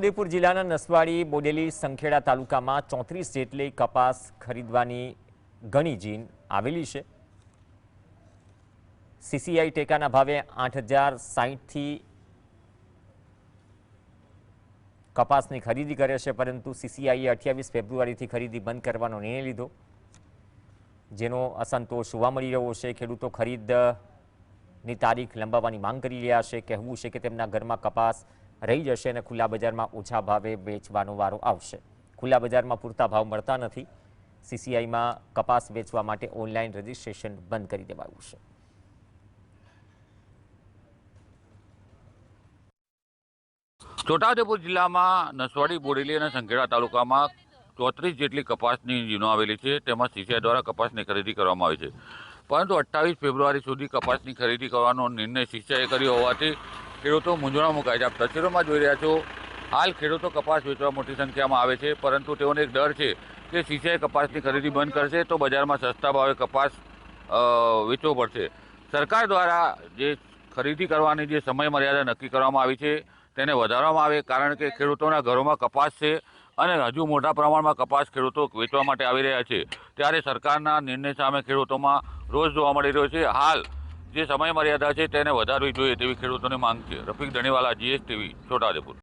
ઉદયપુર જિલ્લાના નસવાડી, બોડેલી, સંખેડા તાલુકામાં 34 જેટલી કપાસ ખરીદવાની ઘણી જીન આવેલી છે। સીસીઆઈ ટેકાના ભાવે 8060થી કપાસની ખરીદી કરે છે, પરંતુ સીસીઆઈએ 28 ફેબ્રુઆરીથી ખરીદી બંધ કરવાનો નિર્ણય લીધો, જેનો અસંતોષ જોવા મળી રહ્યો છે। ખેડૂતો ખરીદની તારીખ લંબાવવાની માંગ કરી રહ્યા છે। કહેવું છે કે તેમના ઘરમાં કપાસ રહી જશે અને ખુલ્લા બજારમાં ઓછા ભાવે વેચવાનો વારો આવશે। ખુલ્લા બજારમાં પૂરતા ભાવ મળતા નથી। સીસીઆઈમાં કપાસ વેચવા માટે ઓનલાઈન રજીસ્ટ્રેશન બંધ કરી દેવાયું છે। છોટાઉદેપુર જિલ્લામાં નસવાડી, બોડેલી અને સંખેડા તાલુકામાં 34 જેટલી કપાસની જીનો આવેલી છે। તેમાં સીસીઆઈ દ્વારા કપાસની ખરીદી કરવામાં આવી છે, પરંતુ 28 ફેબ્રુઆરી સુધી કપાસની ખરીદી કરવાનો નિર્ણય સીસીઆઈએ કર્યો હોવાથી ખેડૂતો મૂંઝવણમાં મુકાય છે। આપ તસવીરોમાં જોઈ રહ્યા છો, હાલ ખેડૂતો કપાસ વેચવા મોટી સંખ્યામાં આવે છે, પરંતુ તેઓને એક ડર છે કે સીસીઆઈ કપાસની ખરીદી બંધ કરશે તો બજારમાં સસ્તા ભાવે કપાસ વેચવો પડશે। સરકાર દ્વારા જે ખરીદી કરવાની જે સમય મર્યાદા નક્કી કરવામાં આવી છે તેને વધારવામાં આવે, કારણ કે ખેડૂતોના ઘરોમાં કપાસ છે અને હજુ મોટા પ્રમાણમાં કપાસ ખેડૂતો વેચવા માટે આવી રહ્યા છે। ત્યારે સરકારના નિર્ણય સામે ખેડૂતોમાં રોષ જોવા મળી રહ્યો છે। હાલ જે સમય મર્યાદા છે તેને વધારવી જોઈએ તેવી ખેડૂતોની માંગ છે। રફીક ધણીવાલા, GSTV, છોટાઉદેપુર।